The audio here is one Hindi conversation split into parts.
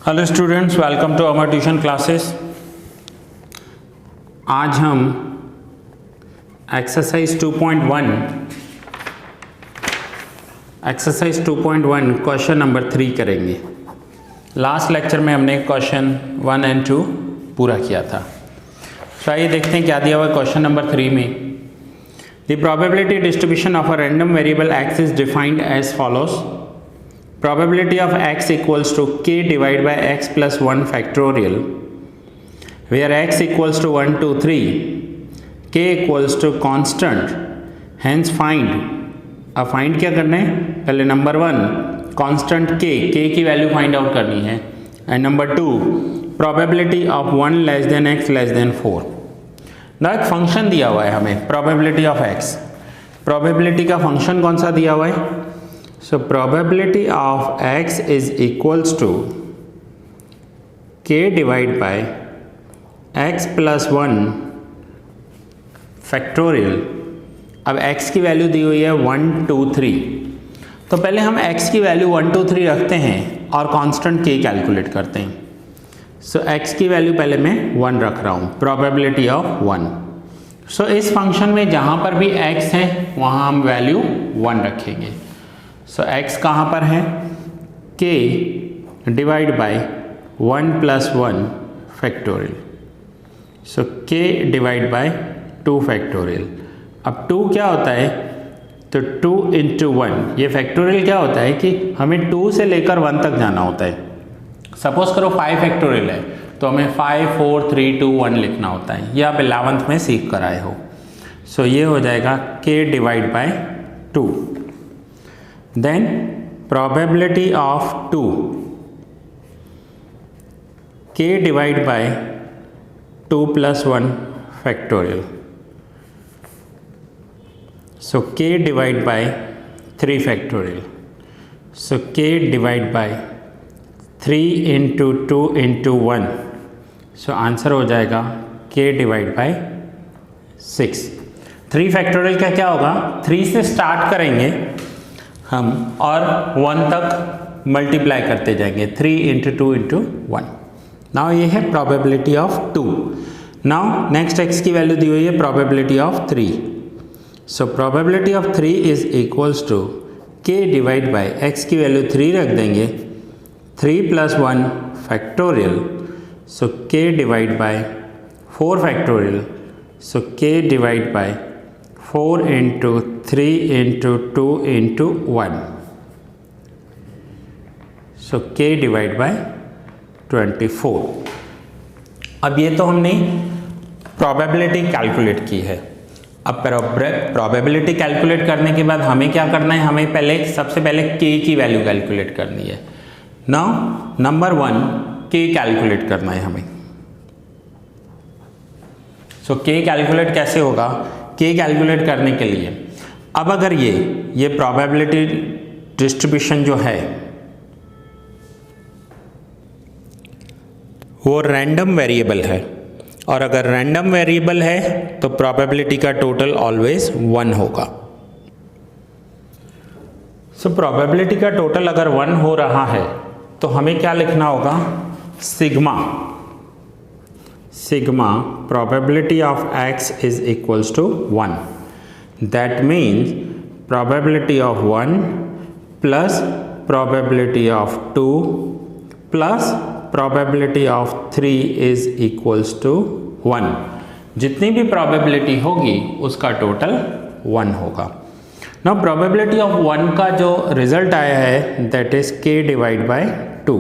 Hello students, welcome to our tuition classes. आज हम एक्सरसाइज 2.1 क्वेश्चन नंबर 3 करेंगे। लास्ट लेक्चर में हमने क्वेश्चन 1 एंड 2 पूरा किया था। तो आइए देखते हैं क्या दिया हुआ क्वेश्चन नंबर 3 में। The probability distribution of a random variable x is defined as follows. Probability of x equals to k divided by x plus 1 factorial, where x equals to 1, 2, 3, k equals to constant, hence find। अब फाइंड क्या करना है? पहले नंबर 1 कांस्टेंट k की वैल्यू फाइंड आउट करनी है, and number 2 probability of 1 less than x less than 4। ना एक फंक्शन दिया हुआ है हमें प्रोबेबिलिटी ऑफ x। प्रोबेबिलिटी का फंक्शन कौन सा दिया हुआ है? So probability of x is equals to k divided by x plus 1 factorial। अब x की वैल्यू दी हुई है 1, 2, 3। तो पहले हम x की वैल्यू 1, 2, 3 रखते हैं और कांस्टेंट k कैलकुलेट करते हैं। सो x की वैल्यू पहले मैं 1 रख रहा हूँ, प्रोबेबिलिटी ऑफ 1। सो इस फंक्शन में जहाँ पर भी x है वहाँ हम वैल्यू 1 रखेंगे। सो x कहाँ पर है? k divide bye 1 plus 1 factorial. So k divide by 2 factorial. अब 2 क्या होता है? तो 2 इंटू 1। ये फैक्टोरियल क्या होता है कि हमें 2 से लेकर 1 तक जाना होता है। सपोज करो 5 फैक्टोरियल है तो हमें 5, 4, 3, 2, 1 लिखना होता है। ये आप 11th में सीख कर आए हो। सो ये हो जाएगा k divide by 2। Then probability of 2 k divided by 2 plus 1 factorial। So k divided by 3 factorial। So k divided by 3 into 2 into 1। So answer हो जाएगा k divided by 6। 3 फैक्टोरियल का क्या होगा? 3 से स्टार्ट करेंगे हम और 1 तक मल्टीप्लाई करते जाएंगे। 3 इंटू 2 इंटू 1। नाउ ये है probability of 2। Now next x की वैल्यू दी हुई है probability of 3। So probability of 3 is equals to k divide by x की वैल्यू 3 रख देंगे, 3 plus 1 factorial. So k divide by 4 factorial. So k divide by 4 into 3 into 2 into 1। So k divide by 24। अब ये तो हमने प्रोबेबिलिटी कैलकुलेट की है। अब प्रोबेबिलिटी कैलकुलेट करने के बाद हमें क्या करना है? हमें सबसे पहले k की वैल्यू कैलकुलेट करनी है। नाउ नंबर 1 k कैलकुलेट करना है हमें। सो k कैलकुलेट कैसे होगा? k कैलकुलेट करने के लिए अब अगर ये प्रोबेबिलिटी डिस्ट्रीब्यूशन जो है वो रैंडम वेरिएबल है, और अगर रैंडम वेरिएबल है तो प्रोबेबिलिटी का टोटल ऑलवेज 1 होगा। सो प्रोबेबिलिटी का टोटल अगर 1 हो रहा है तो हमें क्या लिखना होगा? Sigma probability of x is equals to 1। That means probability of 1 plus probability of 2 plus probability of 3 is equals to 1। जितनी भी probability होगी उसका टोटल 1 होगा। Now probability of 1 का जो रिजल्ट आया है that is k divide by 2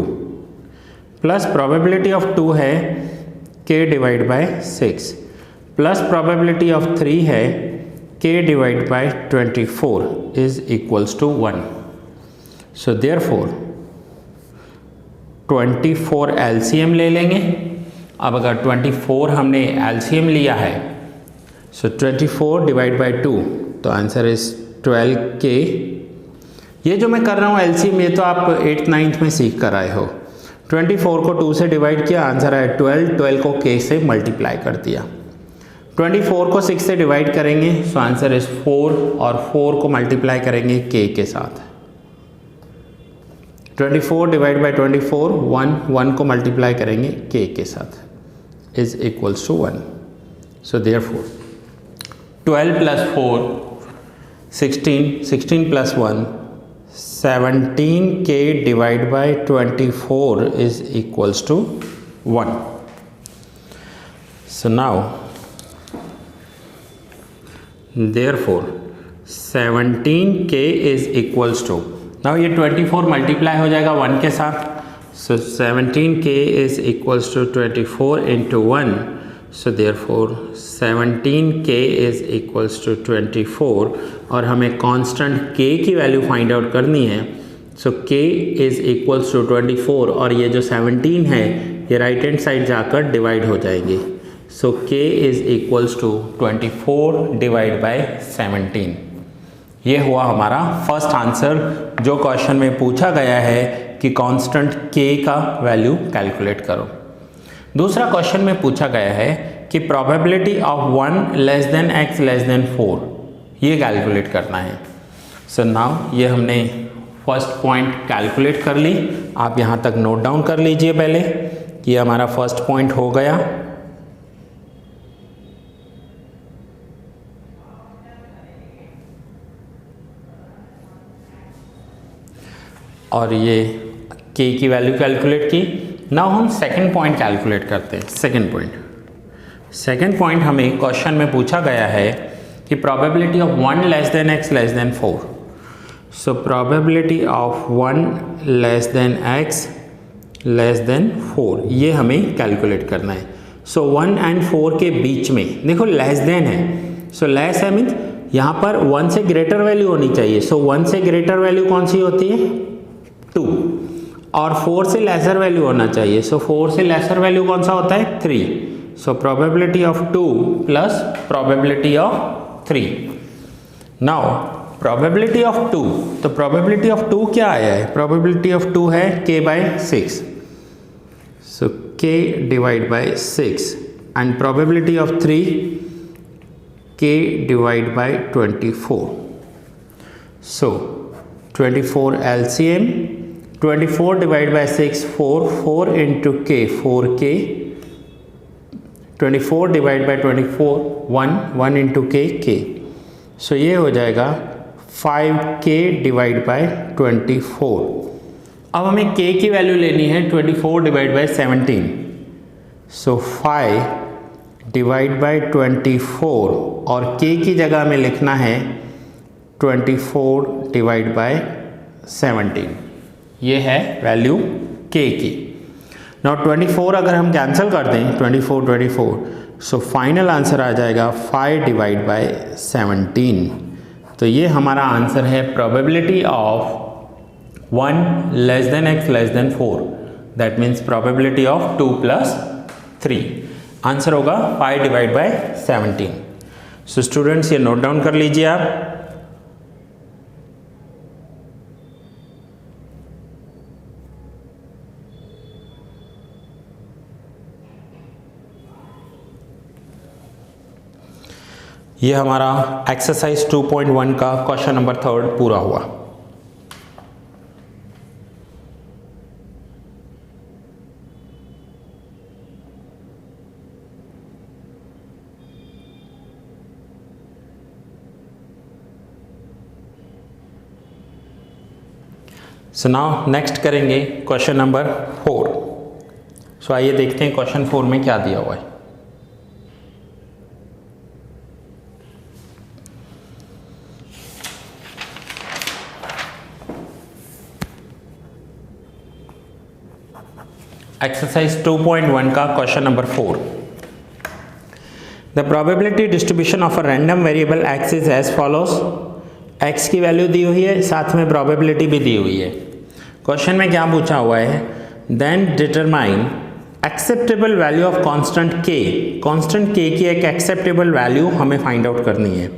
plus probability of 2 है k divide by 6 plus probability of 3 है k divide by 24 is equals to 1। So therefore 24 LCM ले लेंगे। अब अगर 24 हमने एलसीएम लिया है सो 24 डिवाइड बाय 2 तो आंसर इज 12k। ये जो मैं कर रहा हूँ एलसीएम ये तो आप 8th 9th में सीख कर आए हो। 24 को 2 से डिवाइड किया, आंसर आया 12 को k से मल्टीप्लाई कर दिया। 24 को 6 से डिवाइड करेंगे सो आंसर इज 4, और 4 को मल्टीप्लाई करेंगे k के साथ। 24 डिवाइड बाई 24, 1 को मल्टीप्लाई करेंगे k के साथ is equals to 1. So therefore 12 plus 4 16, 16 plus 1 17k divide by 24 is equals to 1. So now therefore 17k is equals to, now ये 24 मल्टीप्लाई हो जाएगा 1 के साथ. So 17k is equals to 24 into 1. So therefore 17k is equals to 24 और हमें कांस्टेंट k की वैल्यू फाइंड आउट करनी है. So k is equals to 24 और ये जो 17 है ये राइट हैंड साइड जाकर डिवाइड हो जाएंगे. So k is equals to 24 divide bye 17. ये हुआ हमारा फर्स्ट आंसर जो क्वेश्चन में पूछा गया है कि कांस्टेंट k का वैल्यू कैलकुलेट करो. दूसरा क्वेश्चन में पूछा गया है कि probability of 1 less than x less than 4 ये कैलकुलेट करना है. सो नाउ ये हमने फर्स्ट पॉइंट कैलकुलेट कर ली. आप यहाँ तक नोट डाउन कर लीजिए पहले कि ये हमारा फर्स्ट पॉइंट हो गया. और ये k की वैल्यू कैलकुलेट की. नाउ हम सेकंड पॉइंट कैलकुलेट करते हैं. सेकंड पॉइंट हमें क्वेश्चन में पूछा गया है कि probability of 1 less than x less than 4. So probability of 1 less than x less than 4 ये हमें कैलकुलेट करना है. सो 1 एंड 4 के बीच में देखो लेस देन है. सो लेस है मीन्स यहाँ पर 1 से ग्रेटर वैल्यू होनी चाहिए. सो 1 से ग्रेटर वैल्यू कौन सी होती है 2 और 4 से लेसर वैल्यू होना चाहिए. सो 4 से लेसर वैल्यू कौन सा होता है 3. So probability of 2 plus probability of 3. Now probability of 2, तो प्रोबेबिलिटी ऑफ 2 क्या आया है? प्रोबेबिलिटी ऑफ 2 है k by 6. So k divide by 6 and probability of 3 k divide by 24. So 24 LCM 24 divide by 6 4 into k 4k 24 divide by 24 1 into k. सो ये हो जाएगा 5k डिवाइड बाय 24. अब हमें k की वैल्यू लेनी है 24 divide bye 17. So 5 divide by 24 और k की जगह में लिखना है 24 डिवाइड बाय 17. ये है वैल्यू k की. नाउ 24 अगर हम कैंसिल कर दें 24 सो फाइनल आंसर आ जाएगा 5 डिवाइड बाय 17. तो ये हमारा आंसर है probability of 1 less than x less than 4. That means probability of 2 plus 3. Answer होगा 5 डिवाइड बाय 17. सो स्टूडेंट्स ये नोट डाउन कर लीजिए आप. ये हमारा एक्सरसाइज 2.1 का क्वेश्चन नंबर 3 पूरा हुआ. सो नाउ नेक्स्ट करेंगे क्वेश्चन नंबर 4. सो आइए देखते हैं क्वेश्चन 4 में क्या दिया हुआ है. एक्सरसाइज 2.1 का question number 4. The probability distribution of a random variable x is as follows. x की वैल्यू दी हुई है, साथ में प्रोबेबिलिटी भी दी हुई है. क्वेश्चन में क्या पूछा हुआ है? Then determine acceptable value of constant k. Constant k की एक एक्सेप्टेबल वैल्यू हमें फाइंड आउट करनी है.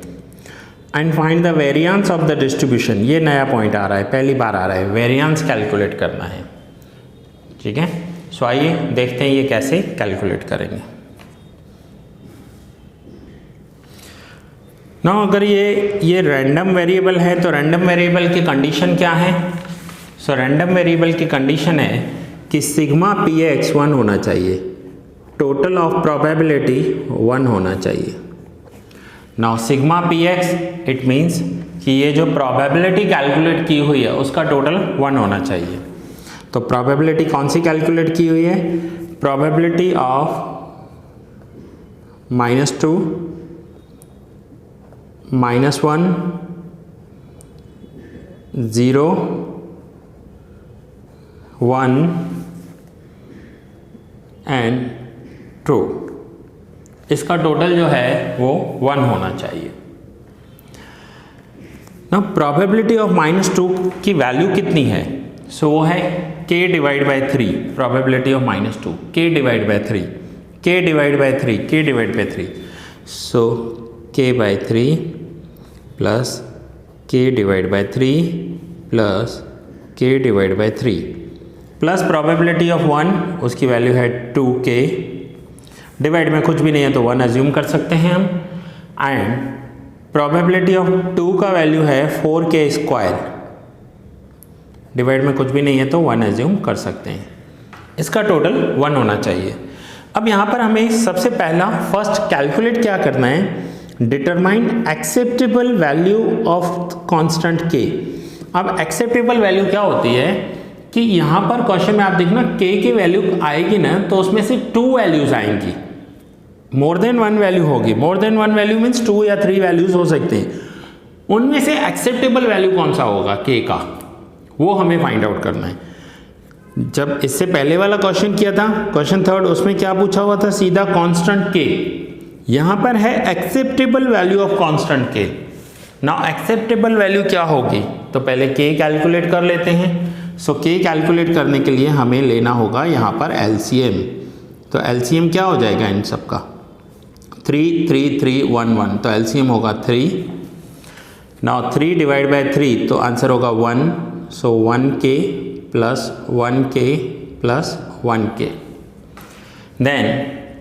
And find the variance of the distribution. ये नया पॉइंट आ रहा है, पहली बार आ रहा है. वेरिएंस कैलकुलेट करना है. ठीक है. सो आइए देखते हैं ये कैसे कैलकुलेट करेंगे. ना अगर ये रैंडम वेरिएबल है तो रैंडम वेरिएबल की कंडीशन क्या है? सो रैंडम वेरिएबल की कंडीशन है कि सिग्मा पी एक्स 1 होना चाहिए, टोटल ऑफ प्रोबेबिलिटी 1 होना चाहिए। Now sigma P x it means कि ये जो प्रोबेबिलिटी कैलकुलेट की हुई है उसका टोटल 1 होना चाहिए। तो प्रोबेबिलिटी कौन सी कैलकुलेट की हुई है? प्रोबेबिलिटी ऑफ -2, -1, 0, 1 एंड 2, इसका टोटल जो है वो 1 होना चाहिए। ना प्रोबेबिलिटी ऑफ -2 की वैल्यू कितनी है? सो वो है k divide by 3, probability of -2 k divide by 3, k divide by 3, k divide by 3। So k by 3 plus k divide by 3 plus k divide by 3 plus probability of 1, उसकी वैल्यू है 2k, डिवाइड में कुछ भी नहीं है तो 1 अज्यूम कर सकते हैं हम, एंड प्रोबेबिलिटी ऑफ 2 का वैल्यू है 4k स्क्वायर, डिवाइड में कुछ भी नहीं है तो 1 अज्यूम कर सकते हैं। इसका टोटल 1 होना चाहिए। अब यहाँ पर हमें सबसे पहला फर्स्ट कैलकुलेट क्या करना है? Determine acceptable value of constant k। अब एक्सेप्टेबल वैल्यू क्या होती है कि यहाँ पर क्वेश्चन में आप देखना k की वैल्यू आएगी ना तो उसमें से 2 वैल्यूज आएंगी, मोर देन 1 वैल्यू होगी। मोर देन 1 वैल्यू मीन्स 2 या 3 वैल्यूज हो सकते हैं, उनमें से एक्सेप्टेबल वैल्यू कौन सा होगा k का, वो हमें फाइंड आउट करना है। जब इससे पहले वाला क्वेश्चन किया था, क्वेश्चन 3, उसमें क्या पूछा हुआ था? सीधा कांस्टेंट k, यहाँ पर है acceptable value of constant k। Now acceptable value क्या होगी? तो पहले k कैलकुलेट कर लेते हैं। सो k कैलकुलेट करने के लिए हमें लेना होगा यहाँ पर LCM। तो LCM क्या हो जाएगा इन सब का? 3 3 3 1 1, तो LCM होगा 3। नाउ 3 डिवाइड बाई 3 तो आंसर होगा 1, so 1k plus 1k plus 1k। Then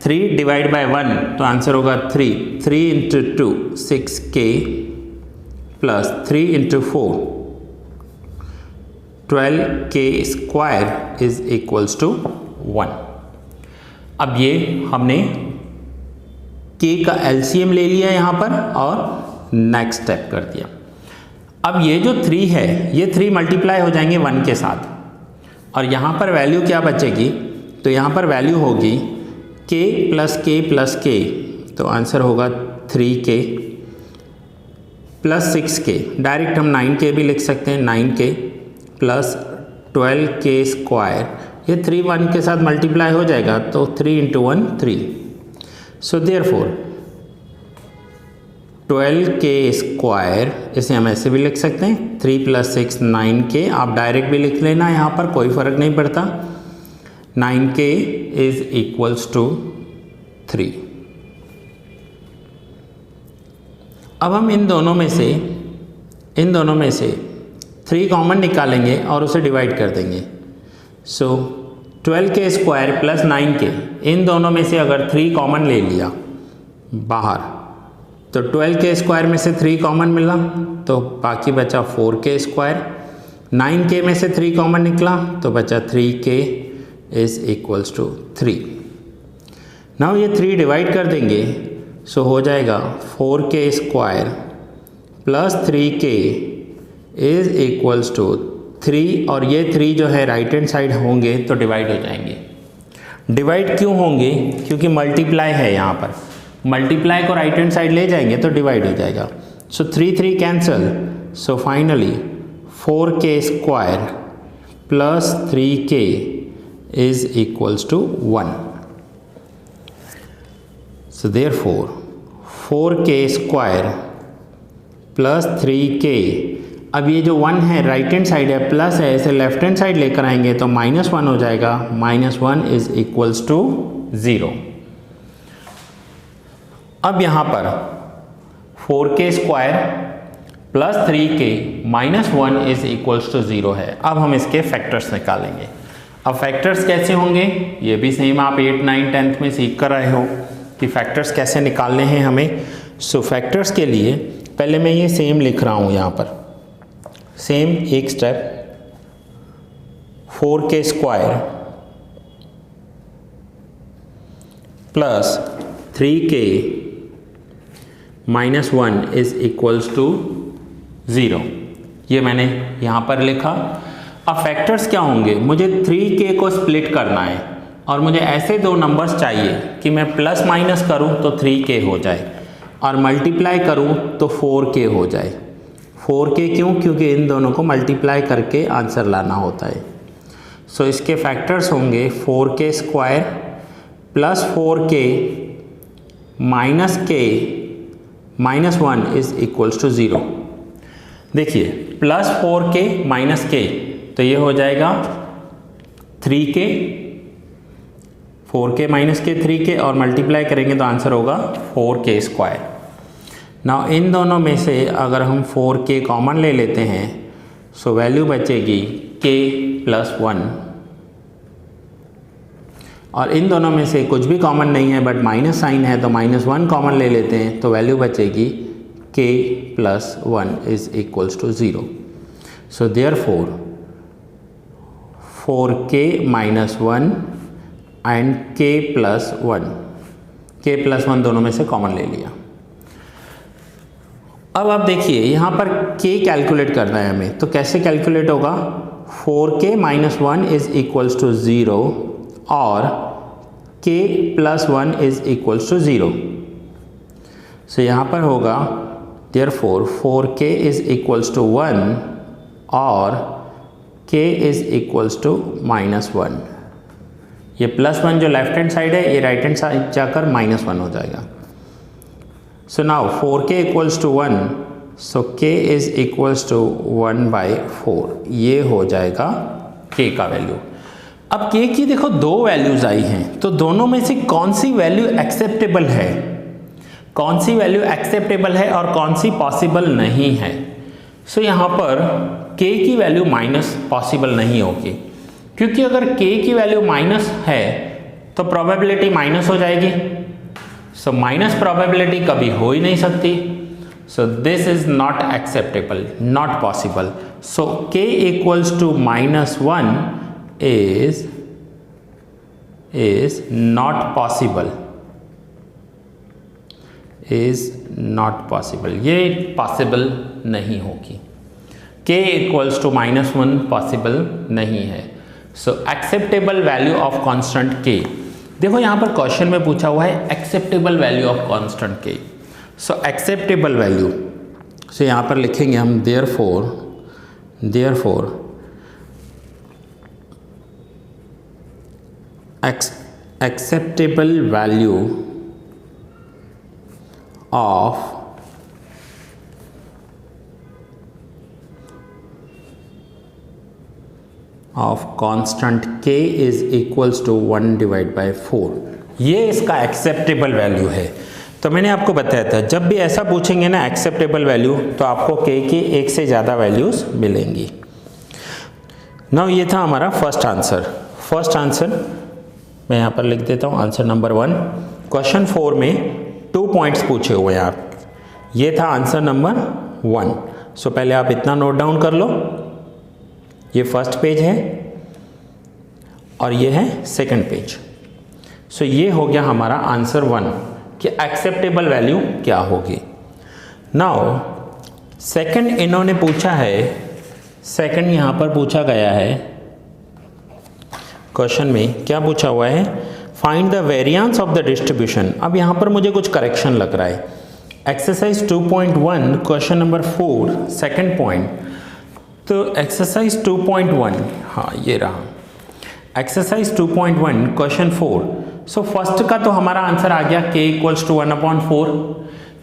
3 divide by 1 तो आंसर होगा 3, 3 into 2 6k plus 3 into 4 12k square is equals to 1। अब ये हमने k का LCM ले लिया यहाँ पर और नेक्स्ट स्टेप कर दिया। अब ये जो 3 है ये 3 मल्टीप्लाई हो जाएंगे 1 के साथ, और यहाँ पर वैल्यू क्या बचेगी? तो यहाँ पर वैल्यू होगी k plus k plus k, तो आंसर होगा 3k प्लस 6k, डायरेक्ट हम 9k भी लिख सकते हैं, 9k प्लस 12k स्क्वायर, ये 3 1 के साथ मल्टीप्लाई हो जाएगा तो 3 into 1 3। So therefore 12k square, इसे हम ऐसे भी लिख सकते हैं 3 प्लस 6 9k, आप डायरेक्ट भी लिख लेना, यहाँ पर कोई फ़र्क नहीं पड़ता। 9k is equals to 3। अब हम इन दोनों में से 3 कॉमन निकालेंगे और उसे डिवाइड कर देंगे। सो 12k स्क्वायर प्लस 9k, इन दोनों में से अगर 3 कॉमन ले लिया बाहर तो 12k स्क्वायर में से 3 कॉमन मिला तो बाकी बचा 4k स्क्वायर, 9k में से 3 कॉमन निकला तो बचा 3k is equals to 3। Now ये 3 डिवाइड कर देंगे, सो हो जाएगा 4k square plus 3k is equals to 3, और ये 3 जो है राइट हैंड साइड होंगे तो डिवाइड हो जाएंगे। डिवाइड क्यों होंगे? क्योंकि मल्टीप्लाई है, यहाँ पर मल्टीप्लाई को राइट हैंड साइड ले जाएंगे तो डिवाइड हो जाएगा। So 3 3 cancel, so finally 4k square plus 3k is equals to 1। So therefore 4k square plus 3k, अब ये जो 1 है राइट हैंड साइड है, प्लस है, इसे लेफ्ट हैंड साइड लेकर आएंगे तो -1 हो जाएगा, -1 इज इक्वल्स टू 0। अब यहाँ पर 4k square plus 3k -1 is equals to 0 है। अब हम इसके फैक्टर्स निकालेंगे। अब फैक्टर्स कैसे होंगे? ये भी सेम आप 8 9 10th में सीख कर रहे हो कि फैक्टर्स कैसे निकालने हैं हमें। सो फैक्टर्स के लिए पहले मैं ये सेम लिख रहा हूँ यहाँ पर, सेम एक step 4k square plus 3k minus 1 is equals to 0। ये मैंने यहाँ पर लिखा। अब फैक्टर्स क्या होंगे, मुझे 3k को स्प्लिट करना है और मुझे ऐसे दो नंबर्स चाहिए कि मैं प्लस माइनस करूँ तो 3k हो जाए और मल्टीप्लाई करूँ तो 4k हो जाए। 4k क्यों? क्योंकि इन दोनों को मल्टीप्लाई करके आंसर लाना होता है। सो इसके फैक्टर्स होंगे 4k square plus 4k minus k minus 1 is equals to 0। देखिए प्लस 4k माइनस k तो ये हो जाएगा 3k, 4k minus k 3k और मल्टीप्लाई करेंगे तो आंसर होगा 4k स्क्वायर। नाउ इन दोनों में से अगर हम 4k कॉमन ले लेते हैं सो वैल्यू बचेगी k प्लस 1 और इन दोनों में से कुछ भी कॉमन नहीं है बट माइनस साइन है तो माइनस 1 कॉमन ले लेते हैं तो वैल्यू बचेगी k plus 1 is equals to 0। So therefore 4k minus 1 and k plus 1 दोनों में से कॉमन ले लिया। अब आप देखिए यहाँ पर k कैलकुलेट करना है हमें, तो कैसे कैलकुलेट होगा? 4k minus 1 is equals to 0 और k plus 1 is equals to 0। सो यहाँ पर होगा therefore 4k is equals to 1 और k is equals to minus 1। ये प्लस 1 जो लेफ्ट हैंड साइड है ये राइट हैंड साइड जाकर माइनस 1 हो जाएगा। So now 4k equals to 1 so k is equals to 1/4। ये हो जाएगा k का वैल्यू। अब k की देखो दो वैल्यूज आई हैं तो दोनों में से कौन सी वैल्यू एक्सेप्टेबल है, कौन सी वैल्यू एक्सेप्टेबल है और कौन सी पॉसिबल नहीं है। सो यहाँ पर k की वैल्यू माइनस पॉसिबल नहीं होगी क्योंकि अगर k की वैल्यू माइनस है तो प्रोबेबिलिटी माइनस हो जाएगी। सो माइनस प्रोबेबिलिटी कभी हो ही नहीं सकती। So this is not acceptable, not possible. So k equals to minus 1 is not possible, ये पॉसिबल नहीं होगी। k equals to minus 1 possible नहीं है। So acceptable value of constant k, देखो यहाँ पर क्वेश्चन में पूछा हुआ है acceptable value of constant k। So acceptable value, so यहाँ पर लिखेंगे हम therefore acceptable value of constant k is equals to 1/4। ये इसका एक्सेप्टेबल वैल्यू है। तो मैंने आपको बताया था जब भी ऐसा पूछेंगे ना एक्सेप्टेबल वैल्यू तो आपको k की एक से ज़्यादा वैल्यूज मिलेंगी। नाउ ये था हमारा फर्स्ट आंसर मैं यहाँ पर लिख देता हूँ आंसर नंबर 1। क्वेश्चन 4 में 2 पॉइंट्स पूछे हुए हैं आप, ये था आंसर नंबर 1। सो पहले आप इतना नोट डाउन कर लो, ये फर्स्ट पेज है और ये है सेकंड पेज। सो ये हो गया हमारा आंसर 1 कि एक्सेप्टेबल वैल्यू क्या होगी। नाउ सेकंड इन्होंने पूछा है, सेकंड यहाँ पर पूछा गया है क्वेश्चन में, क्या पूछा हुआ है? Find the variance of the distribution. अब यहाँ पर मुझे कुछ करेक्शन लग रहा है। Exercise 2.1 question number 4 second point, तो एक्सरसाइज 2.1 हाँ ये रहा एक्सरसाइज 2.1 क्वेश्चन 4। सो फर्स्ट का तो हमारा आंसर आ गया k इक्वल्स टू 1/4,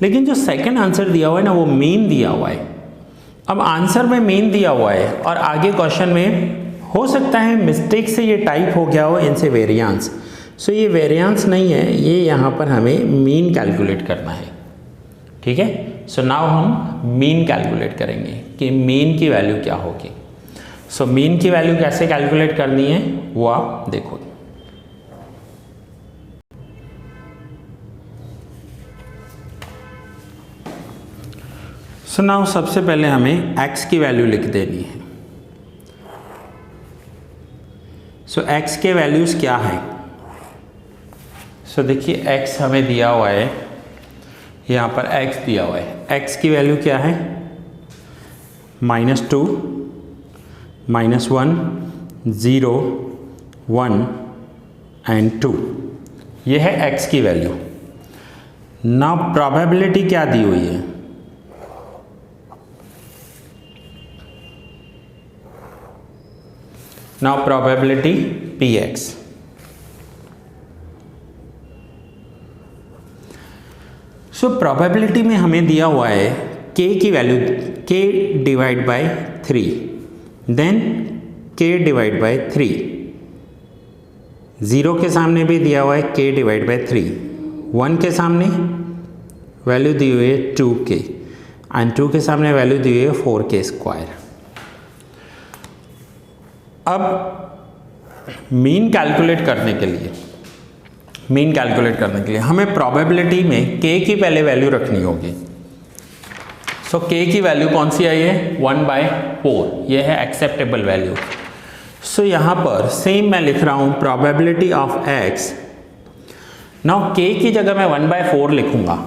लेकिन जो सेकंड आंसर दिया हुआ है ना वो मीन दिया हुआ है। अब आंसर में मीन दिया हुआ है और आगे क्वेश्चन में हो सकता है मिस्टेक से ये टाइप हो गया हो इनसे वेरिएंस। सो ये वेरिएंस नहीं है, ये यहाँ पर हमें मीन कैलकुलेट करना है। ठीक है, सो नाउ हम मीन कैलकुलेट करेंगे कि मीन की वैल्यू क्या होगी। सो मीन की वैल्यू कैसे कैलकुलेट करनी है वो आप देखो। सो नाउ सबसे पहले हमें x की वैल्यू लिख देनी है। सो x के वैल्यूज़ क्या हैं? सो देखिए x हमें दिया हुआ है, यहाँ पर x दिया हुआ है। x की वैल्यू क्या है? -2, -1, 0, 1 एंड 2, ये है x की वैल्यू। नाउ प्रोबेबिलिटी क्या दी हुई है? Now probability px। सो प्रोबेबिलिटी में हमें दिया हुआ है k की value k divide by 3, then k divide by 3, 0 के सामने भी दिया हुआ है k डिवाइड बाय 3, 1 के सामने वैल्यू दी हुई है 2k एंड 2 के सामने वैल्यू दी हुई है 4k स्क्वायर। अब मीन कैलकुलेट करने के लिए हमें प्रोबेबिलिटी में k की पहले वैल्यू रखनी होगी। सो k की वैल्यू कौन सी आई है? 1/4, ये है एक्सेप्टेबल वैल्यू। सो यहाँ पर सेम मैं लिख रहा हूँ probability of x। Now k की जगह मैं 1/4 लिखूँगा।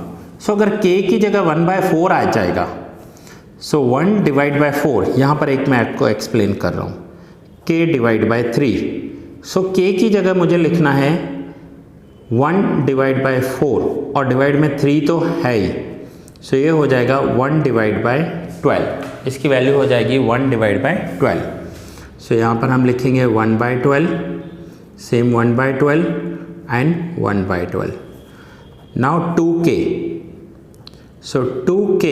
सो अगर k की जगह 1/4 आ जाएगा, सो 1 डिवाइड बाय 4, यहाँ पर एक मैं आपको एक्सप्लेन कर रहा हूँ, k divide by 3। So k की जगह मुझे लिखना है 1 डिवाइड बाय 4 और डिवाइड में 3 तो है ही। सो ये हो जाएगा 1 डिवाइड बाय 12, इसकी वैल्यू हो जाएगी 1 डिवाइड बाय 12। सो यहाँ पर हम लिखेंगे 1/12, same 1/12 and 1/12। Now 2k, so 2k,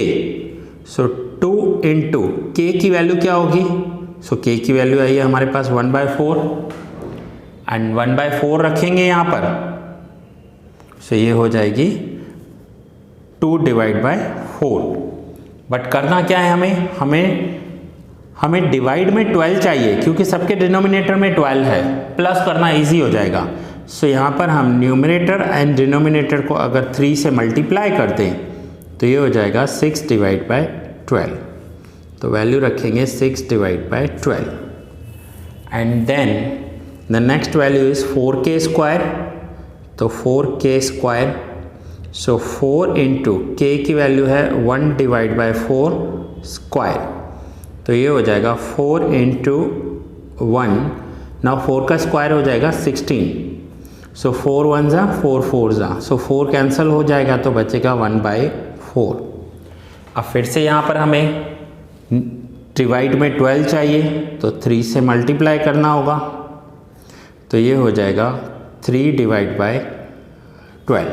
so 2 into k की वैल्यू क्या होगी? सो k की वैल्यू आई है हमारे पास 1/4 एंड 1/4 रखेंगे यहाँ पर। सो ये हो जाएगी 2 डिवाइड बाय 4। बट करना क्या है हमें डिवाइड में 12 चाहिए, क्योंकि सबके डिनोमिनेटर में 12 है, प्लस करना इजी हो जाएगा। सो यहाँ पर हम न्यूमरेटर एंड डिनोमिनेटर को अगर 3 से मल्टीप्लाई करते हैं तो ये हो जाएगा 6 डिवाइड बाय 12। तो वैल्यू रखेंगे 6 divide by 12 and then the next value is 4k square. तो 4k square, so 4 into k की वैल्यू है 1 डिवाइड बाय 4 स्क्वायर। तो ये हो जाएगा 4 इंटू 1, नाउ 4 का स्क्वायर हो जाएगा 16। सो 4 1 जा 4 4 जा, सो 4 कैंसिल हो जाएगा तो बचेगा 1/4। अब फिर से यहाँ पर हमें डिवाइड में 12 चाहिए, तो 3 से मल्टीप्लाई करना होगा। तो ये हो जाएगा 3 divide by 12।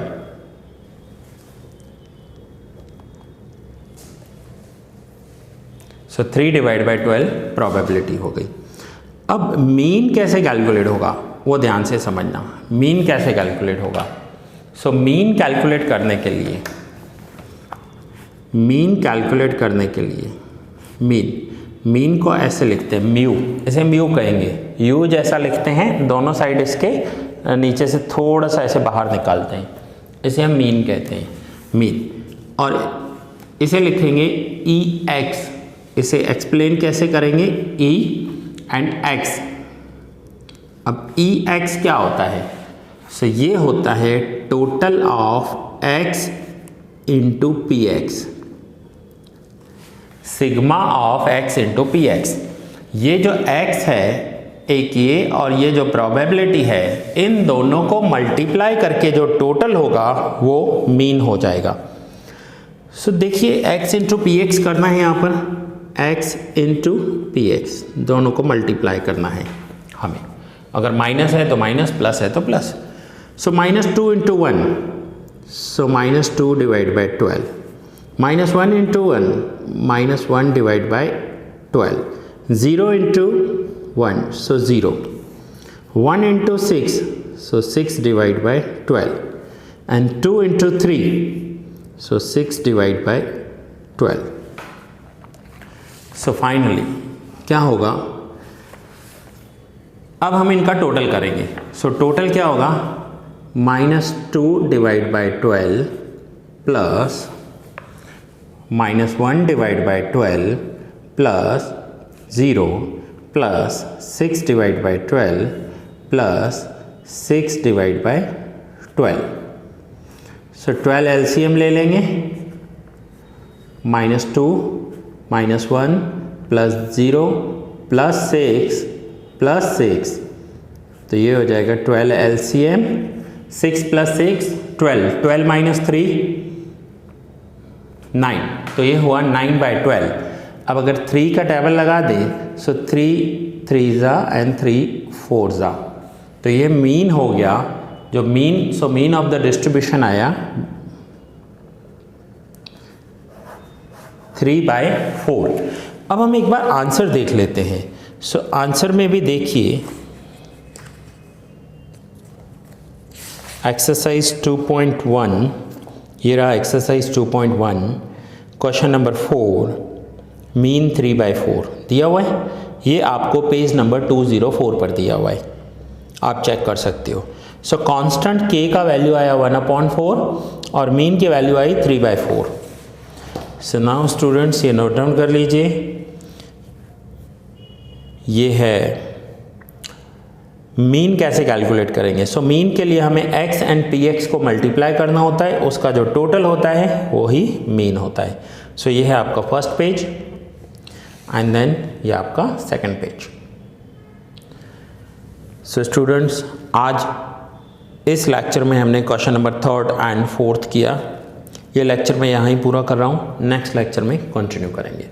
So 3 divide by 12 probability हो गई। अब मीन कैसे कैलकुलेट होगा वो ध्यान से समझना। मीन कैसे कैलकुलेट होगा? सो मीन कैलकुलेट करने के लिए मीन को ऐसे लिखते हैं म्यू, इसे म्यू कहेंगे। यू जैसा लिखते हैं, दोनों साइड इसके नीचे से थोड़ा सा ऐसे बाहर निकालते हैं, इसे हम मीन कहते हैं, मीन। और इसे लिखेंगे ई एक्स। इसे एक्सप्लेन कैसे करेंगे? E and x. अब ई एक्स क्या होता है? सो ये होता है total of x into P x, sigma of x into P x. ये जो x है एक ये, और ये जो प्रोबेबिलिटी है, इन दोनों को मल्टीप्लाई करके जो टोटल होगा वो मीन हो जाएगा। सो देखिए x इंटू पी एक्स करना है, यहाँ पर x इंटू पी एक्स दोनों को मल्टीप्लाई करना है हमें। अगर माइनस है तो माइनस, प्लस है तो plus. So -2 into 1, so -2 divide by 12, -1 into 1, -1 divide by 12, 0 into 1, so 0, 1 into 6, so 6 divide by 12 and 2 into 3, so 6 divide by 12। So finally क्या होगा? अब हम इनका टोटल करेंगे। सो टोटल क्या होगा? -2 divide by 12 plus -1 divide by 12 plus 0 plus 6 divide by 12 plus 6 divide by 12। So 12 LCM ले लेंगे, -2 -1 प्लस 0 प्लस 6 प्लस 6, तो ये हो जाएगा 12 एलसीएम, 6 प्लस 6 12, 12 माइनस 3 9, तो ये हुआ 9/12। अब अगर 3 का टेबल लगा दे, सो 3 3 एंड 3 4, तो ये मीन हो गया, जो mean, so mean of the distribution आया 3/4। अब हम एक बार आंसर देख लेते हैं। सो आंसर में भी देखिए, एक्सरसाइज 2.1, ये रहा एक्सरसाइज 2.1, क्वेश्चन नंबर 4, मीन 3/4 दिया हुआ है। ये आपको पेज नंबर 204 पर दिया हुआ है, आप चेक कर सकते हो। सो कांस्टेंट के का वैल्यू आया 1/4 और मीन की वैल्यू आई 3/4। सो नाउ स्टूडेंट्स ये नोट डाउन कर लीजिए, ये है मीन कैसे कैलकुलेट करेंगे। सो मीन के लिए हमें x एंड px को मल्टीप्लाई करना होता है, उसका जो टोटल होता है वो ही मीन होता है। सो ये है आपका फर्स्ट पेज एंड देन ये आपका सेकंड पेज। सो स्टूडेंट्स आज इस लेक्चर में हमने question number 3rd and 4th किया। ये लेक्चर मैं यहाँ ही पूरा कर रहा हूँ, नेक्स्ट लेक्चर में कंटिन्यू करेंगे।